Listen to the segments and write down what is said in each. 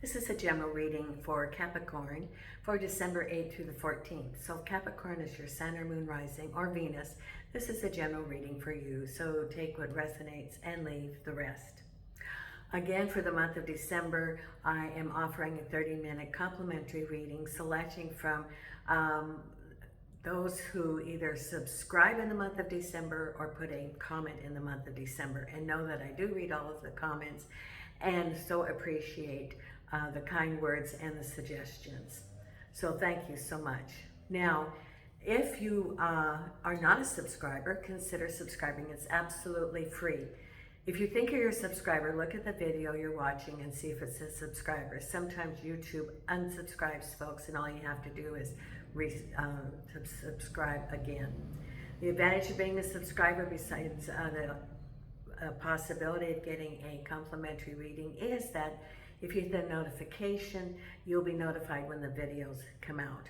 This is a general reading for Capricorn for December 8th through the 14th. So if Capricorn is your sun or moon rising or Venus, this is a general reading for you. So take what resonates and leave the rest. Again, for the month of December, I am offering a 30-minute complimentary reading, selecting from those who either subscribe in the month of December or put a comment in the month of December. And know that I do read all of the comments and so appreciate the kind words and the suggestions. So thank you so much. Now, if you are not a subscriber, consider subscribing. It's absolutely free. If you think you're a subscriber, look at the video you're watching and see if it says subscriber. Sometimes YouTube unsubscribes folks, and all you have to do is subscribe again. The advantage of being a subscriber, besides the possibility of getting a complimentary reading, is that if you hit the notification, you'll be notified when the videos come out.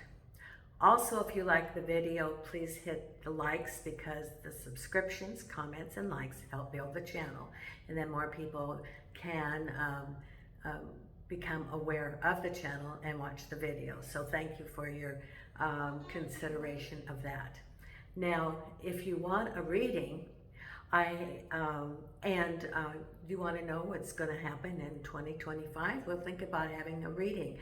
Also, if you like the video, please hit the likes, because the subscriptions, comments, and likes help build the channel, and then more people can become aware of the channel and watch the video. So thank you for your consideration of that. Now, if you want a reading, you want to know what's going to happen in 2025, well, think about having a reading.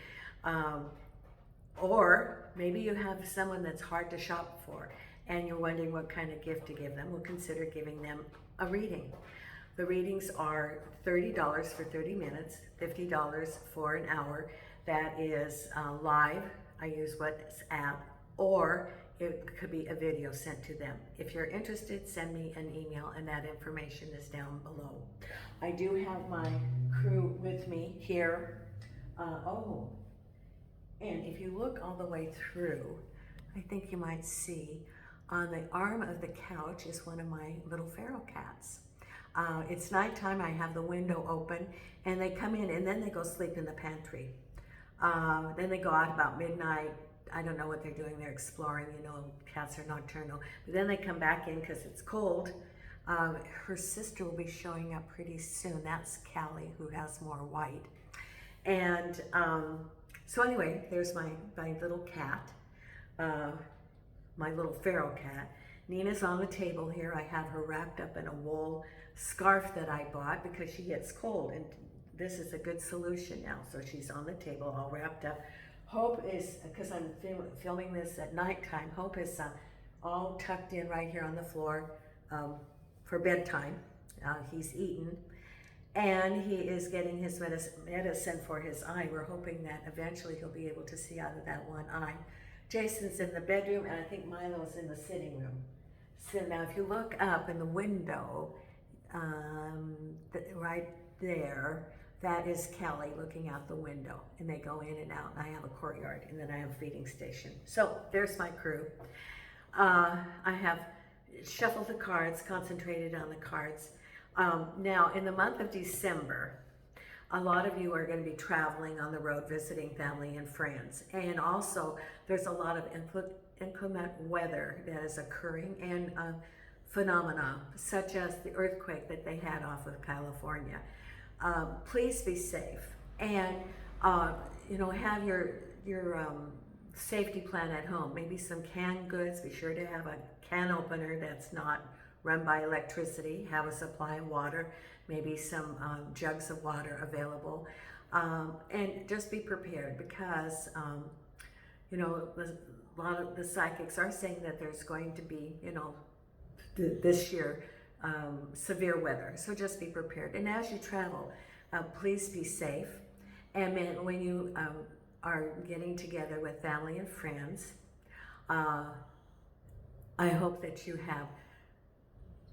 Or maybe you have someone that's hard to shop for and you're wondering what kind of gift to give them. Well, consider giving them a reading. The readings are $30 for 30 minutes, $50 for an hour. That is live. I use WhatsApp, or it could be a video sent to them. If you're interested, send me an email, and that information is down below. I do have my crew with me here. And if you look all the way through, I think you might see on the arm of the couch is one of my little feral cats. It's nighttime, I have the window open, and they come in and then they go sleep in the pantry. Then they go out about midnight. I don't know what they're doing, they're exploring, you know, cats are nocturnal. But then they come back in because it's cold. Her sister will be showing up pretty soon. That's Callie, who has more white. And so anyway, there's my little cat, my little feral cat. Nina's on the table here. I have her wrapped up in a wool scarf that I bought because she gets cold, and this is a good solution now. So she's on the table all wrapped up. Hope is, because I'm filming this at nighttime, Hope is all tucked in right here on the floor for bedtime. He's eaten. And he is getting his medicine for his eye. We're hoping that eventually he'll be able to see out of that one eye. Jason's in the bedroom, and I think Milo's in the sitting room. So now if you look up in the window, right there, that is Kelly looking out the window. And they go in and out, and I have a courtyard, and then I have a feeding station. So there's my crew. I have shuffled the cards, concentrated on the cards. Now, in the month of December, a lot of you are going to be traveling on the road, visiting family and friends. And also, there's a lot of inclement weather that is occurring, and phenomena, such as the earthquake that they had off of California. Please be safe, and you know, have your safety plan at home. Maybe some canned goods. Be sure to have a can opener that's not run by electricity. Have a supply of water, maybe some jugs of water available, and just be prepared, because you know, a lot of the psychics are saying that there's going to be, you know, this year severe weather. So just be prepared. And as you travel, please be safe. And when you are getting together with family and friends, I hope that you have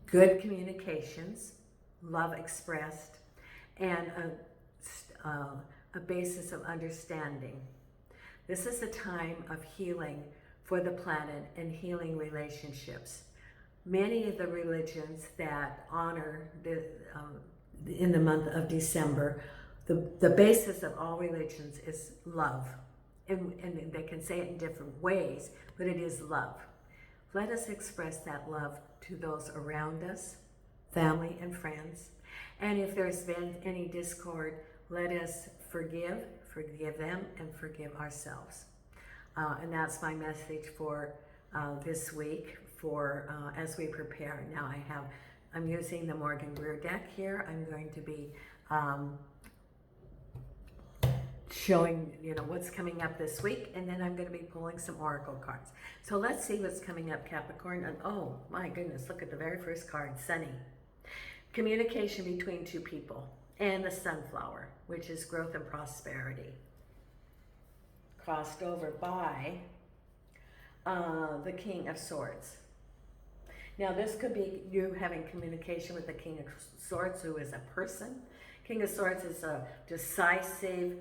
good communications, love expressed, and a basis of understanding. This is a time of healing for the planet and healing relationships. Many of the religions that honor in the month of December, the basis of all religions is love. And they can say it in different ways, but it is love. Let us express that love to those around us, family and friends. And if there's been any discord, Let us forgive them, and forgive ourselves. And that's my message for this week for as we prepare. Now I'm using the Morgan Greer deck here. I'm going to be showing, what's coming up this week, and then I'm going to be pulling some oracle cards. So let's see what's coming up, Capricorn. And oh my goodness, look at the very first card, Sunny. Communication between two people, and the sunflower, which is growth and prosperity. Crossed over by the King of Swords. Now this could be you having communication with the King of Swords, who is a person. King of Swords is a decisive,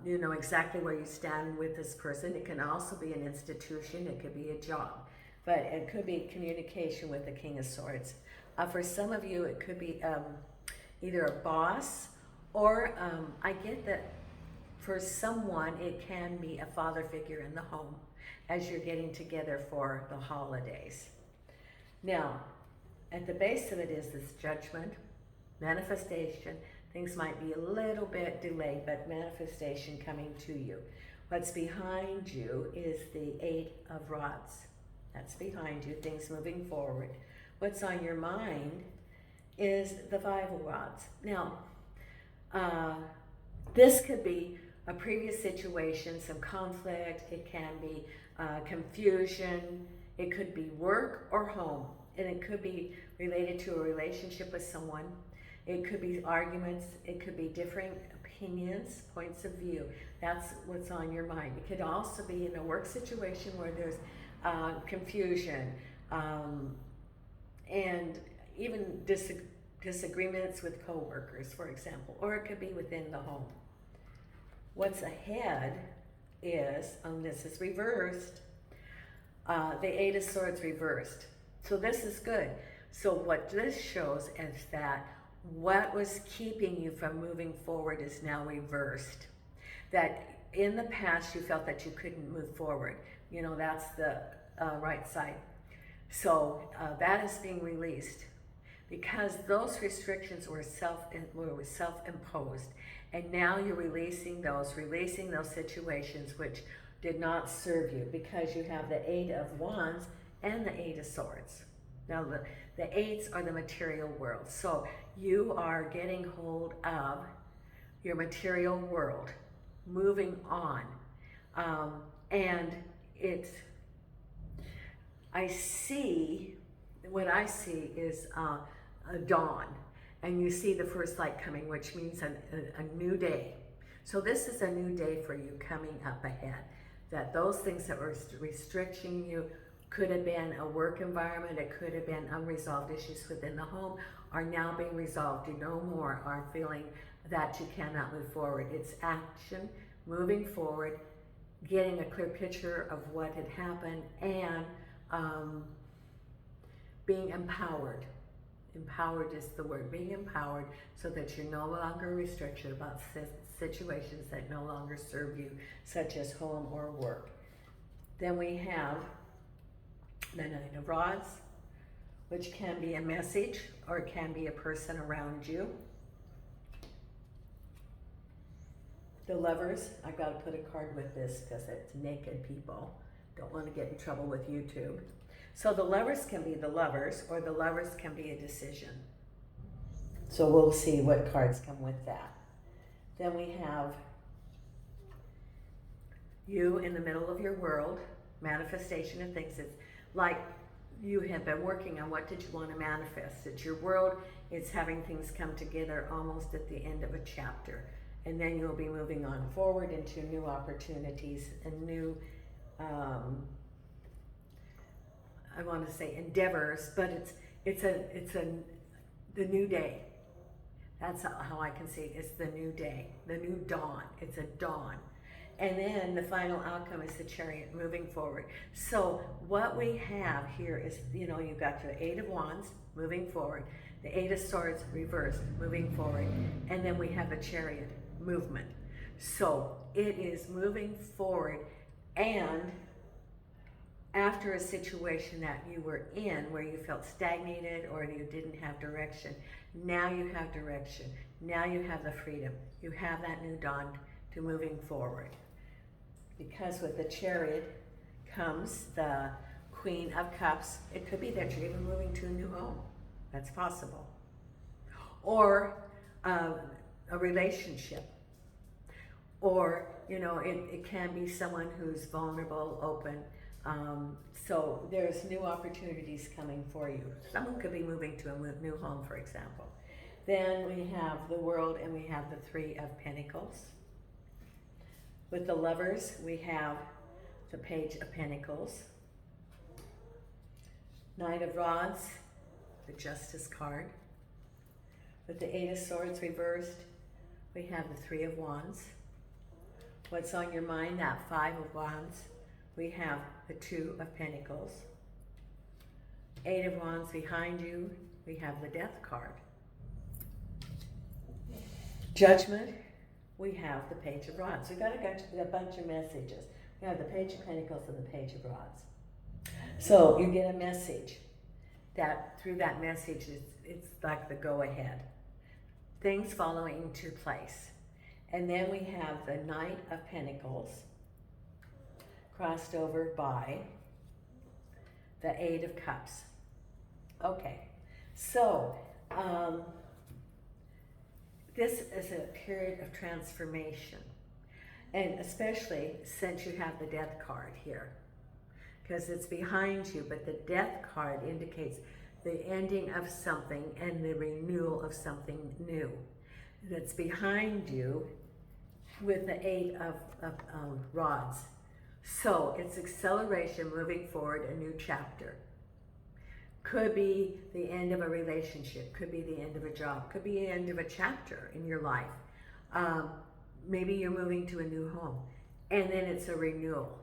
you know exactly where you stand with this person. It can also be an institution, it could be a job, but it could be communication with the King of Swords. For some of you, it could be either a boss, or I get that for someone, it can be a father figure in the home as you're getting together for the holidays. Now, at the base of it is this judgment, manifestation. Things might be a little bit delayed, but manifestation coming to you. What's behind you is the Eight of Rods. That's behind you, things moving forward. What's on your mind is the Five of Rods. Now, this could be a previous situation, some conflict. It can be confusion. It could be work or home, and it could be related to a relationship with someone. It could be arguments. It could be different opinions, points of view. That's what's on your mind. It could also be in a work situation where there's confusion and even disagreements with coworkers, for example, or it could be within the home. What's ahead is, this is reversed, the Eight of Swords reversed. So this is good. So what this shows is that what was keeping you from moving forward is now reversed. That in the past you felt that you couldn't move forward. That's the right side. So that is being released because those restrictions were self-imposed. And now you're releasing those situations which did not serve you, because you have the Eight of Wands and the Eight of Swords. Now the eights are the material world. So you are getting hold of your material world, moving on. And what I see is a dawn. And you see the first light coming, which means a new day. So this is a new day for you coming up ahead. That those things that were restricting you could have been a work environment, it could have been unresolved issues within the home, are now being resolved. You no more are feeling that you cannot move forward. It's action, moving forward, getting a clear picture of what had happened, and being empowered. Empowered is the word, being empowered so that you're no longer restricted about situations that no longer serve you, such as home or work. Then we have the Nine of Rods, which can be a message or it can be a person around you. The Lovers, I've got to put a card with this because it's naked people. Don't want to get in trouble with YouTube. So the Lovers can be the lovers, or the Lovers can be a decision. So we'll see what cards come with that. Then we have you in the middle of your world, manifestation of things. It's like you have been working on what did you want to manifest. It's your world, it's having things come together almost at the end of a chapter. And then you'll be moving on forward into new opportunities and new I want to say endeavors, but it's the new day. That's how I can see it. It's the new day, the new dawn. It's a dawn. And then the final outcome is the Chariot, moving forward. So what we have here is, you've got the Eight of Wands, moving forward, the Eight of Swords, reversed, moving forward, and then we have the Chariot, movement. So it is moving forward, and after a situation that you were in where you felt stagnated or you didn't have direction, Now you have direction. Now you have the freedom. You have that new dawn to moving forward. Because with the Chariot comes the Queen of Cups. It could be that you're even moving to a new home. That's possible. Or a relationship. Or, you know, it can be someone who's vulnerable, open. So there's new opportunities coming for you. Someone could be moving to a new home, for example. Then we have the World and we have the Three of Pentacles. With the Lovers, we have the Page of Pentacles. Knight of Rods, the Justice card. With the Eight of Swords reversed, we have the Three of Wands. What's on your mind, that Five of Wands, we have the Two of Pentacles. Eight of Wands behind you, we have the Death card. Judgment, we have the Page of Rods. We got a bunch of messages. We have the Page of Pentacles and the Page of Rods. So you get a message that through that message, it's like the go-ahead. Things following into place. And then we have the Knight of Pentacles crossed over by the Eight of Cups. Okay, so this is a period of transformation. And especially since you have the Death card here. Because it's behind you, but the Death card indicates the ending of something and the renewal of something new. That's behind you with the Eight of Rods. So it's acceleration, moving forward, a new chapter. Could be the end of a relationship, could be the end of a job, could be the end of a chapter in your life. Maybe you're moving to a new home, and then it's a renewal.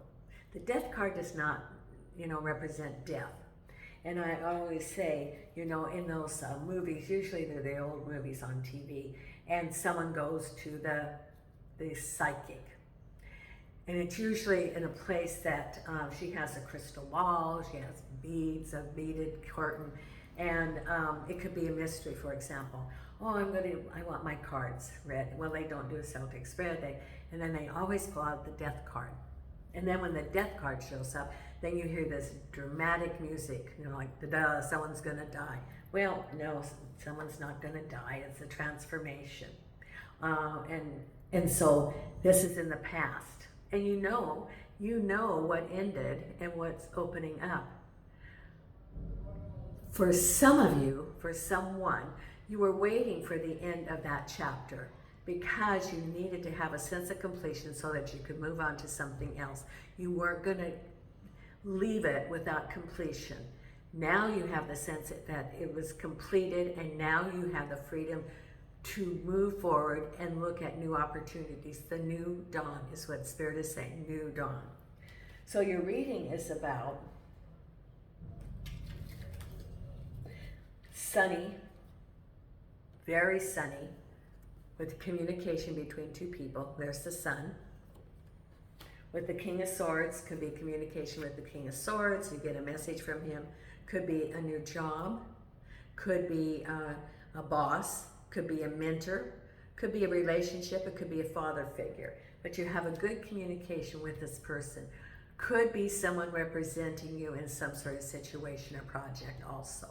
The Death card does not, you know, represent death. And I always say, you know, in those movies, usually they're the old movies on TV, and someone goes to the psychic. And it's usually in a place that she has a crystal ball, she has beads, a beaded curtain, and it could be a mystery, for example. Oh, I want my cards read. Well, they don't do a Celtic spread, and then they always pull out the Death card. And then when the Death card shows up, then you hear this dramatic music, you know, like, da-da, someone's gonna die. Well, no, someone's not gonna die, it's a transformation. And so this is in the past. And you know what ended and what's opening up. For some of you, for someone, you were waiting for the end of that chapter because you needed to have a sense of completion so that you could move on to something else. You weren't going to leave it without completion. Now you have the sense that it was completed, and now you have the freedom to move forward and look at new opportunities. The new dawn is what Spirit is saying, new dawn. So your reading is about sunny, very sunny, with communication between two people. There's the Sun. With the King of Swords, could be communication with the King of Swords. You get a message from him. Could be a new job. Could be a boss. Could be a mentor. Could be a relationship. It could be a father figure. But you have a good communication with this person. Could be someone representing you in some sort of situation or project also.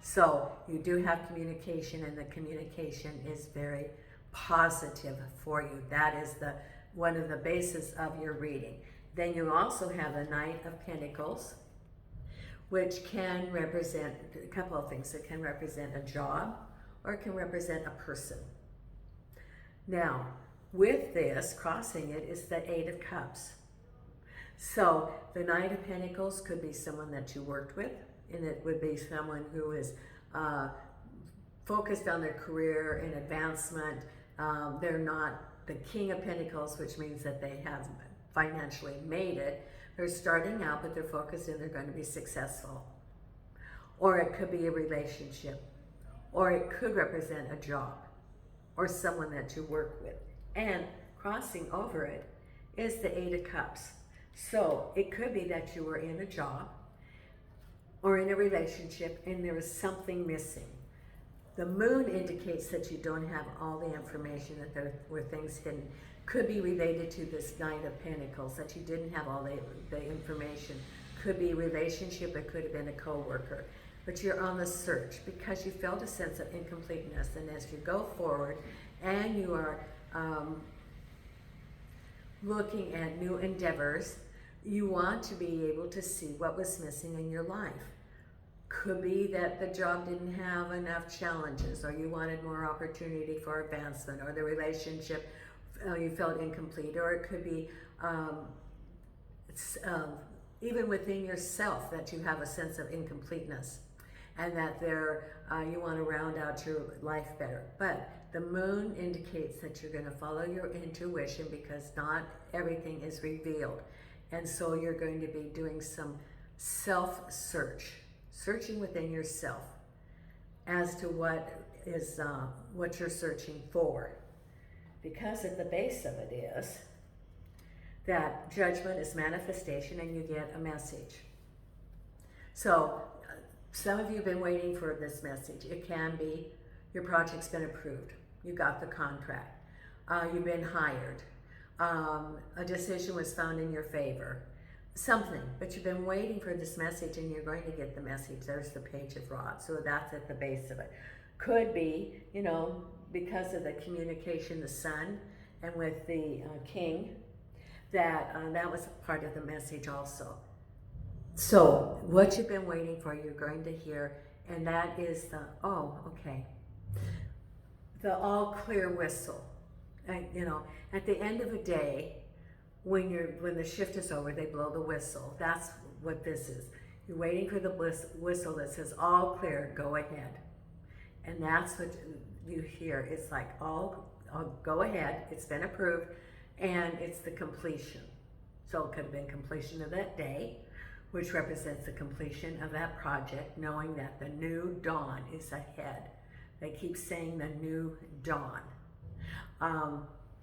So you do have communication, and the communication is very positive for you. That is one of the bases of your reading. Then you also have the Knight of Pentacles, which can represent a couple of things. It can represent a job, or it can represent a person. Now, with this, crossing it is the Eight of Cups. So the Knight of Pentacles could be someone that you worked with, and it would be someone who is focused on their career and advancement. They're not the King of Pentacles, which means that they have financially made it. They're starting out, but they're focused and they're going to be successful. Or it could be a relationship, or it could represent a job, or someone that you work with. And crossing over it is the Eight of Cups. So it could be that you were in a job or in a relationship and there was something missing. the moon indicates that you don't have all the information, that there were things hidden. Could be related to this Knight of Pentacles, that you didn't have all the information. Could be a relationship, it could have been a co-worker. But you're on the search because you felt a sense of incompleteness. And as you go forward and you are looking at new endeavors, you want to be able to see what was missing in your life. Could be that the job didn't have enough challenges, or you wanted more opportunity for advancement, or the relationship you felt incomplete, or it could be even within yourself that you have a sense of incompleteness, and that you want to round out your life better. But the moon indicates that you're going to follow your intuition, because not everything is revealed. And so you're going to be doing some self-search, searching within yourself as to what you're searching for. Because at the base of it is that judgment is manifestation, and you get a message. So some of you have been waiting for this message. It can be your project's been approved. You got the contract. You've been hired. A decision was found in your favor. Something, but you've been waiting for this message, and you're going to get the message. There's the Page of Rods, so that's at the base of it. Could be, because of the communication, the Sun, and with the King, that was part of the message also. So what you've been waiting for, you're going to hear, and that is the all clear whistle. At the end of a day, when the shift is over, they blow the whistle. That's what this is. You're waiting for the whistle that says all clear, go ahead. And that's what you hear. It's like, all go ahead, it's been approved, and it's the completion. So it could have been completion of that day, which represents the completion of that project, knowing that the new dawn is ahead. They keep saying the new dawn.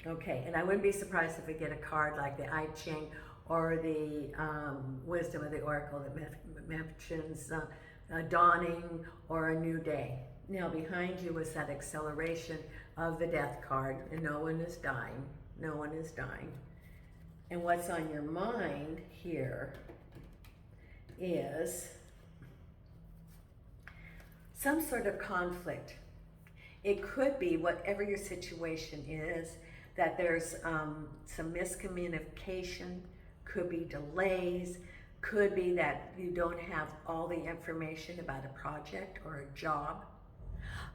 Okay, and I wouldn't be surprised if we get a card like the I Ching or the Wisdom of the Oracle that mentions dawning or a new day. Now behind you was that acceleration of the Death card, and no one is dying. No one is dying. And what's on your mind here is some sort of conflict. It could be, whatever your situation is, that there's some miscommunication, could be delays, could be that you don't have all the information about a project or a job.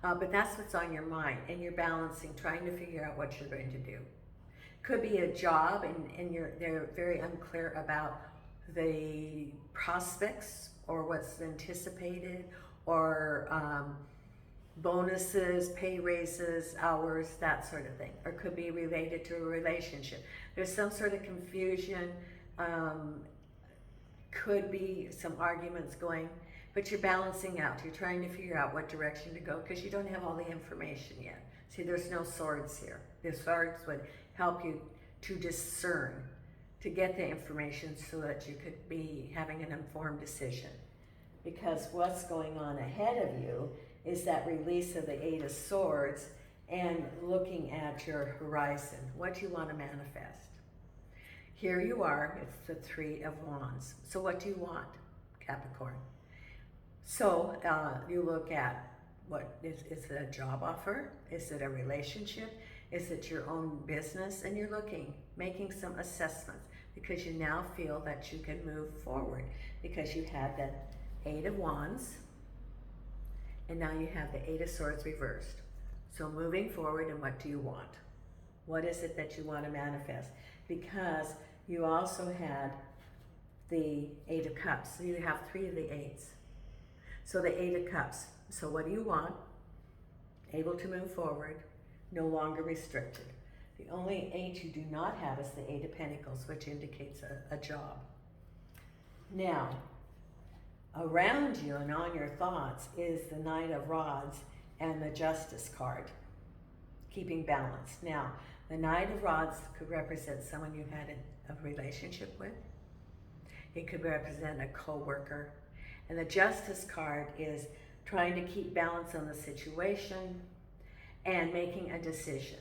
But that's what's on your mind, and you're balancing, trying to figure out what you're going to do. Could be a job, and they're very unclear about the prospects or what's anticipated, or bonuses, pay raises, hours, that sort of thing. Or could be related to a relationship. There's some sort of confusion, could be some arguments going, but you're balancing out. You're trying to figure out what direction to go, because you don't have all the information yet. See, there's no swords here. The swords would help you to discern, to get the information so that you could be having an informed decision. Because what's going on ahead of you is that release of the Eight of Swords and looking at your horizon, what you want to manifest. Here you are, it's the Three of Wands. So what do you want, Capricorn? So you look at, what is it a job offer? Is it a relationship? Is it your own business? And you're making some assessments, because you now feel that you can move forward, because you had that Eight of Wands, and now you have the Eight of Swords reversed. So moving forward, and what do you want? What is it that you want to manifest? Because you also had the Eight of Cups. So you have three of the eights. So the Eight of Cups. So what do you want? Able to move forward, no longer restricted. The only eight you do not have is the Eight of Pentacles, which indicates a job. Now, around you and on your thoughts is the Knight of Rods and the Justice card, keeping balance. Now, the Knight of Rods could represent someone you had a relationship with. It could represent a co-worker. And the Justice card is trying to keep balance on the situation, and making a decision.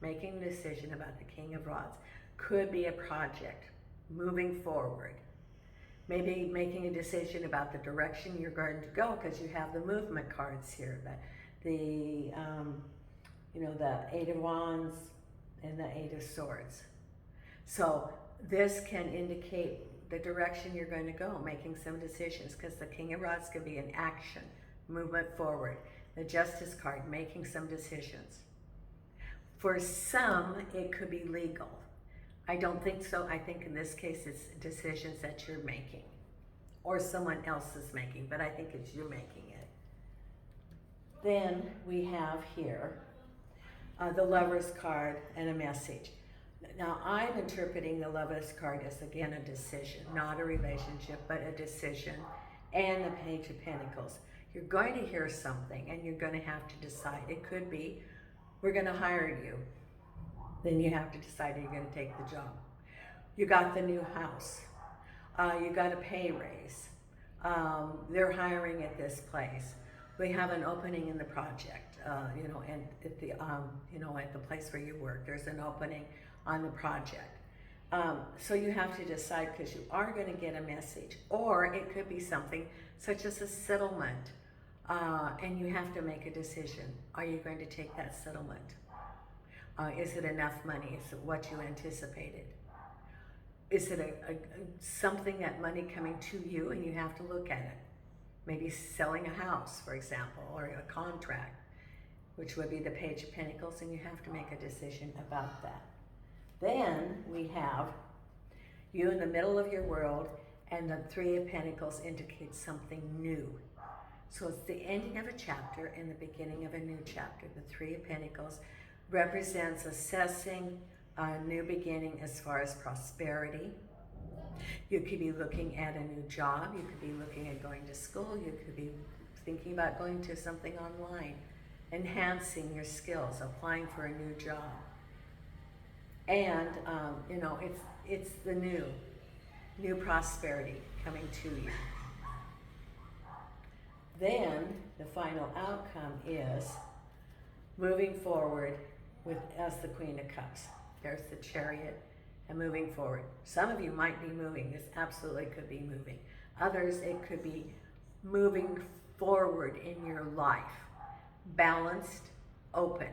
Making a decision about the King of Rods. Could be a project, moving forward. Maybe making a decision about the direction you're going to go, because you have the movement cards here. The Eight of Wands and the Eight of Swords. So this can indicate the direction you're going to go, making some decisions, because the King of Rods could be an action, movement forward. The Justice card, making some decisions. For some, it could be legal. I don't think so. I think in this case, it's decisions that you're making or someone else is making, but I think it's you making it. Then we have here the Lover's card and a message. Now, I'm interpreting the Lover's card as, again, a decision, not a relationship, but a decision, and the Page of Pentacles. You're going to hear something, and you're going to have to decide. It could be, we're going to hire you. Then you have to decide, are you going to take the job? You got the new house. You got a pay raise. They're hiring at this place. We have an opening in the project, and at the, at the place where you work, there's an opening on the project. So you have to decide, because you are going to get a message, or it could be something such as a settlement, and you have to make a decision. Are you going to take that settlement? Is it enough money? Is it what you anticipated? Is it something, that money coming to you, and you have to look at it? Maybe selling a house, for example, or a contract, which would be the Page of Pentacles, and you have to make a decision about that. Then we have you in the middle of your world, and the Three of Pentacles indicates something new. So it's the ending of a chapter and the beginning of a new chapter. The Three of Pentacles represents assessing a new beginning as far as prosperity. You could be looking at a new job. You could be looking at going to school. You could be thinking about going to something online, enhancing your skills, applying for a new job. And, it's the new prosperity coming to you. Then the final outcome is moving forward as the Queen of Cups. There's the Chariot and moving forward. Some of you might be moving. This absolutely could be moving. Others, it could be moving forward in your life. Balanced, open.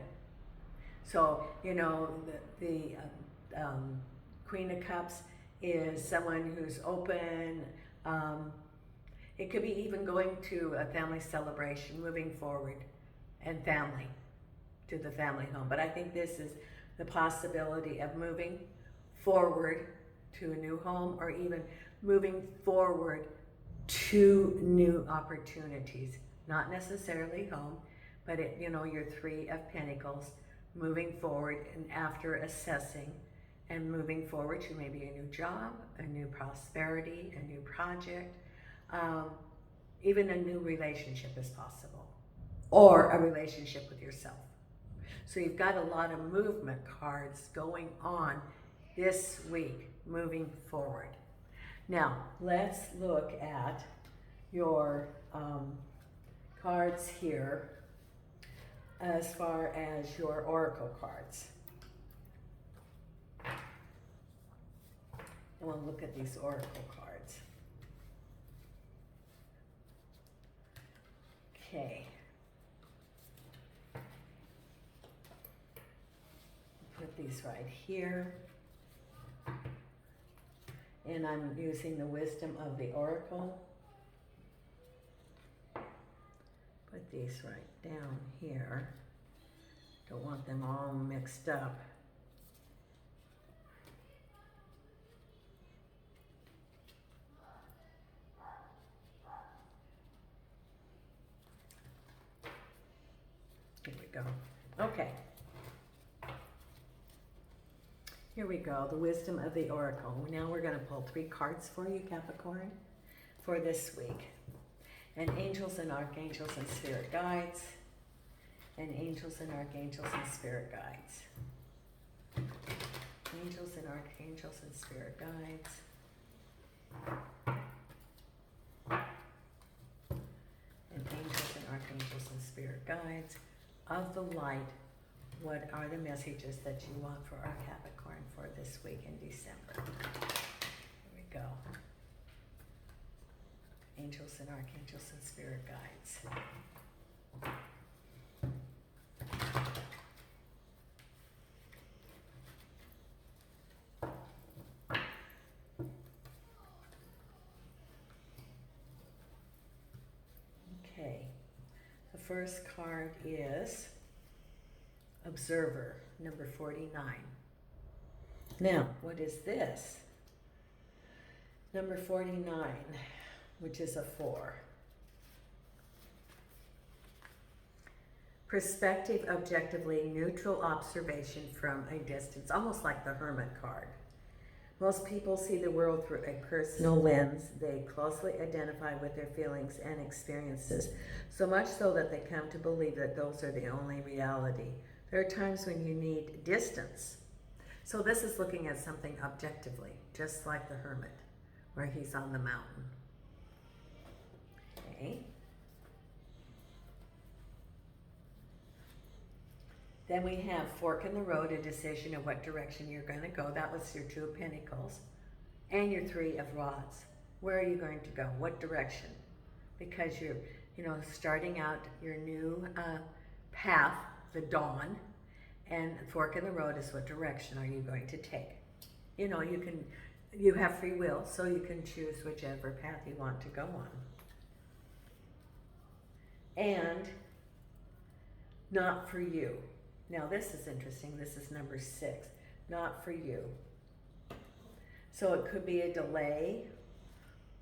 So, the Queen of Cups is someone who's open. It could be even going to a family celebration, moving forward, and family, to the family home. But I think this is the possibility of moving forward to a new home, or even moving forward to new opportunities. Not necessarily home, but your Three of Pentacles, moving forward, and after assessing and moving forward to maybe a new job, a new prosperity, a new project, even a new relationship is possible, or a relationship with yourself. So you've got a lot of movement cards going on this week, moving forward. Now, let's look at your cards here as far as your oracle cards. I want to look at these oracle cards. Okay. Put these right here. And I'm using the wisdom of the oracle. Put these right down here. Don't want them all mixed up. Here we go. Okay. Here we go, the wisdom of the oracle. Now we're going to pull 3 cards for you, Capricorn, for this week. And angels and archangels and spirit guides. And angels and archangels and spirit guides. Angels and archangels and spirit guides. And angels and guides of the light, what are the messages that you want for our Capricorn for this week in December? Here we go. Angels and archangels and spirit guides. Okay, the first card is Observer, number 49. Now, what is this? Number 49, which is a 4. Perspective, objectively neutral observation from a distance, almost like the Hermit card. Most people see the world through a personal lens. They closely identify with their feelings and experiences, so much so that they come to believe that those are the only reality. There are times when you need distance. So this is looking at something objectively, just like the Hermit, where he's on the mountain. Okay. Then we have Fork in the Road, a decision of what direction you're going to go. That was your 2 of Pentacles. And your 3 of Rods. Where are you going to go? What direction? Because you're, starting out your new path, the dawn, and Fork in the Road is what direction are you going to take? You have free will, so you can choose whichever path you want to go on. And not for you. Now this is interesting. This is number 6. Not for you. So it could be a delay,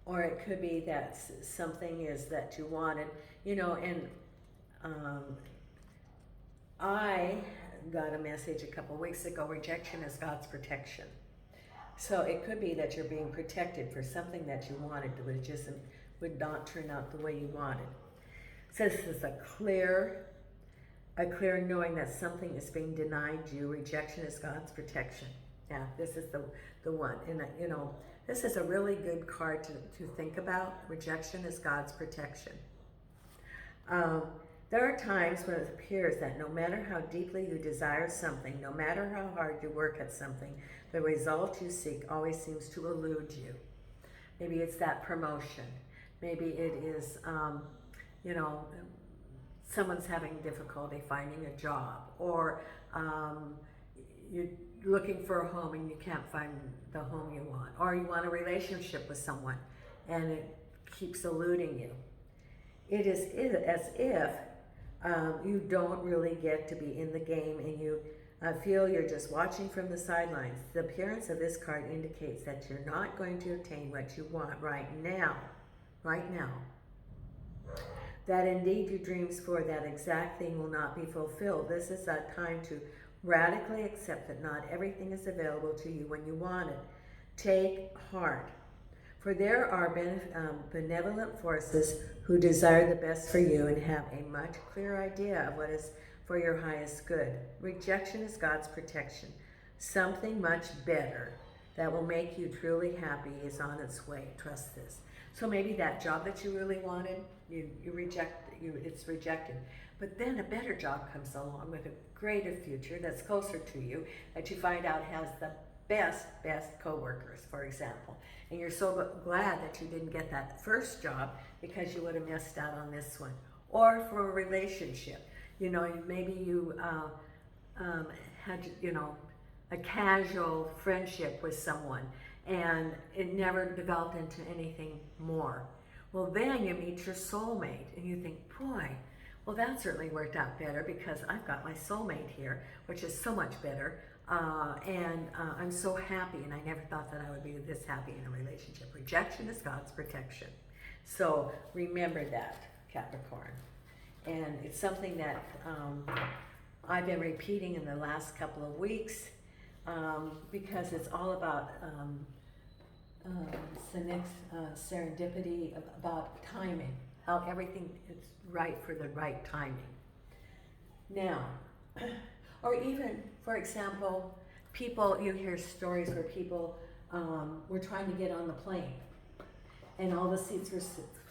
or it could be that something is that you wanted, and I got a message a couple weeks ago, rejection is God's protection. So it could be that you're being protected for something that you wanted, but it would not turn out the way you wanted. So this is a clear knowing that something is being denied you. Rejection is God's protection. Yeah, this is the one. And this is a really good card to think about. Rejection is God's protection. There are times when it appears that no matter how deeply you desire something, no matter how hard you work at something, the result you seek always seems to elude you. Maybe it's that promotion. Maybe it is, someone's having difficulty finding a job, or you're looking for a home and you can't find the home you want, or you want a relationship with someone and it keeps eluding you. It is as if you don't really get to be in the game, and you feel you're just watching from the sidelines. The appearance of this card indicates that you're not going to attain what you want right now. That indeed your dreams for that exact thing will not be fulfilled. This is a time to radically accept that not everything is available to you when you want it. Take heart, for there are benevolent forces who desire the best for you and have a much clearer idea of what is for your highest good. Rejection is God's protection. Something much better that will make you truly happy is on its way. Trust this. So maybe that job that you really wanted, it's rejected. But then a better job comes along with a greater future that's closer to you, that you find out has the best co-workers, for example. And you're so glad that you didn't get that first job because you would have missed out on this one. Or for a relationship, maybe you had, a casual friendship with someone and it never developed into anything more. Well, then you meet your soulmate and you think, boy, well, that certainly worked out better because I've got my soulmate here, which is so much better. And I'm so happy, and I never thought that I would be this happy in a relationship. Rejection is God's protection. So remember that, Capricorn. And it's something that I've been repeating in the last couple of weeks because it's all about serendipity, about timing, how everything is right for the right timing. Now, or even, for example, you hear stories where people were trying to get on the plane and all the seats were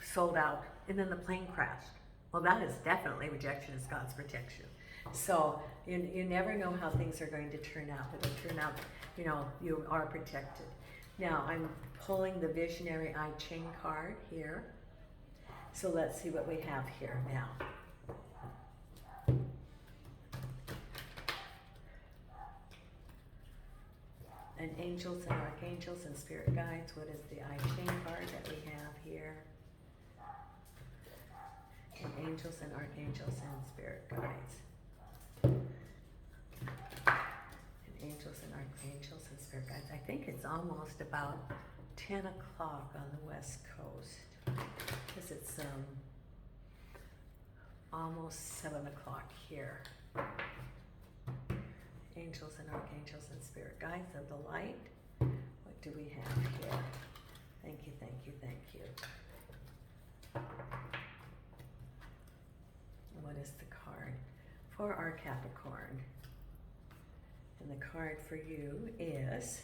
sold out and then the plane crashed. Well, that is definitely rejection is God's protection. So you never know how things are going to turn out. It'll turn out, you know, you are protected. Now I'm pulling the Visionary I Ching card here. So let's see what we have here now. And angels and archangels and spirit guides. What is the I Ching card that we have here? And angels and archangels and spirit guides. And angels and archangels and spirit guides. I think it's almost about 10 o'clock on the West Coast. Because it's almost 7 o'clock here. Angels and archangels and spirit guides of the light. What do we have here? Thank you, thank you, thank you. What is the card for our Capricorn? And the card for you is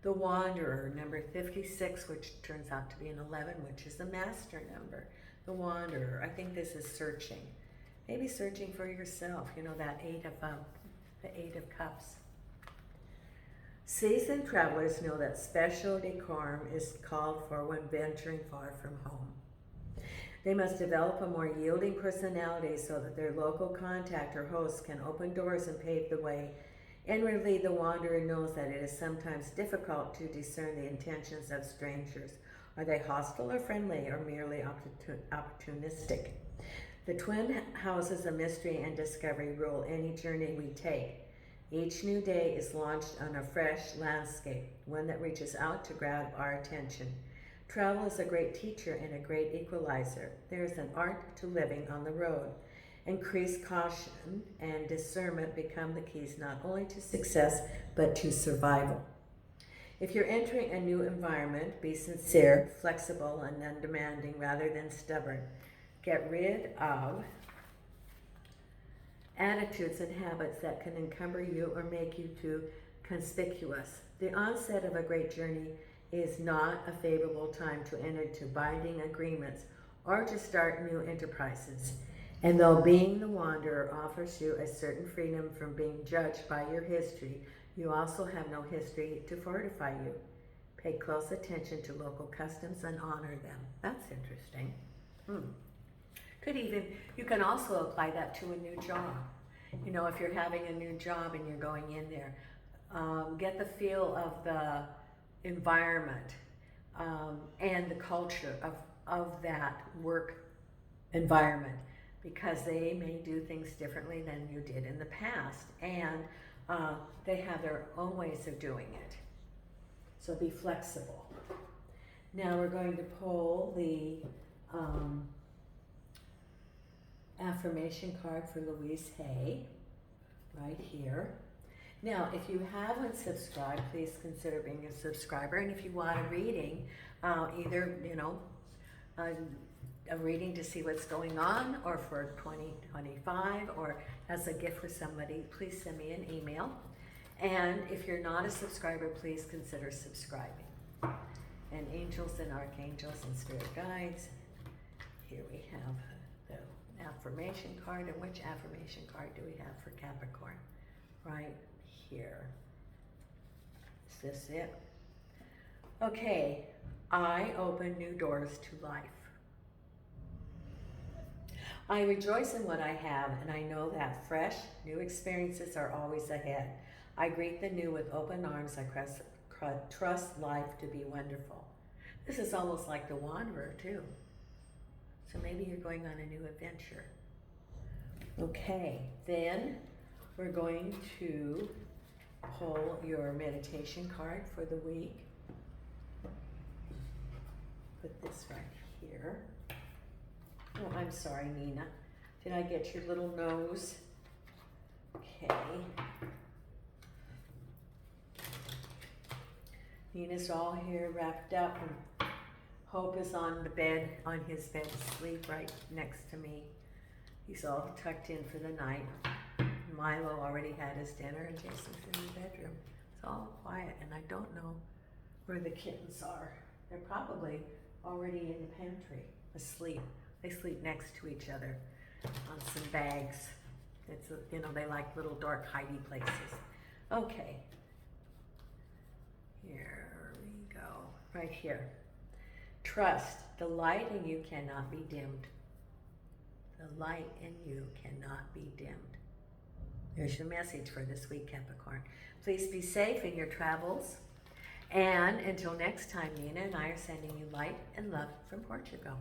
the Wanderer, number 56, which turns out to be an 11, which is the master number. The Wanderer. I think this is searching. Maybe searching for yourself. You know, that the Eight of Cups. Seasoned travelers know that special decorum is called for when venturing far from home. They must develop a more yielding personality so that their local contact or host can open doors and pave the way. Inwardly, the wanderer knows that it is sometimes difficult to discern the intentions of strangers. Are they hostile or friendly, or merely opportunistic? The twin houses of mystery and discovery rule any journey we take. Each new day is launched on a fresh landscape, one that reaches out to grab our attention. Travel is a great teacher and a great equalizer. There is an art to living on the road. Increased caution and discernment become the keys not only to success, but to survival. If you're entering a new environment, be sincere, flexible, and undemanding rather than stubborn. Get rid of attitudes and habits that can encumber you or make you too conspicuous. The onset of a great journey is not a favorable time to enter into binding agreements or to start new enterprises. And though being the wanderer offers you a certain freedom from being judged by your history, you also have no history to fortify you. Pay close attention to local customs and honor them. That's interesting. You can also apply that to a new job. You know, if you're having a new job and you're going in there, get the feel of the environment and the culture of that work environment, because they may do things differently than you did in the past, and they have their own ways of doing it. So be flexible. Now we're going to pull the affirmation card for Louise Hay, right here. Now, if you haven't subscribed, please consider being a subscriber. And if you want a reading, either, you know, a reading to see what's going on, or for 2025, or as a gift for somebody, please send me an email. And if you're not a subscriber, please consider subscribing. And angels and archangels and spirit guides. Here we have the affirmation card. And which affirmation card do we have for Capricorn? Right here. Is this it? Okay, I open new doors to life. I rejoice in what I have, and I know that fresh, new experiences are always ahead. I greet the new with open arms. I trust life to be wonderful. This is almost like the Wanderer, too. So maybe you're going on a new adventure. Okay, then we're going to pull your meditation card for the week. Put this right here. Oh, I'm sorry, Nina. Did I get your little nose? Okay. Nina's all here wrapped up, and Hope is on the bed, on his bed asleep right next to me. He's all tucked in for the night. Milo already had his dinner, and Jason's in the bedroom. It's all quiet, and I don't know where the kittens are. They're probably already in the pantry, asleep. They sleep next to each other on some bags. It's, you know, they like little dark hidey places. Okay. Here we go. Right here. Trust. The light in you cannot be dimmed. The light in you cannot be dimmed. There's your message for this week, Capricorn. Please be safe in your travels. And until next time, Nina and I are sending you light and love from Portugal.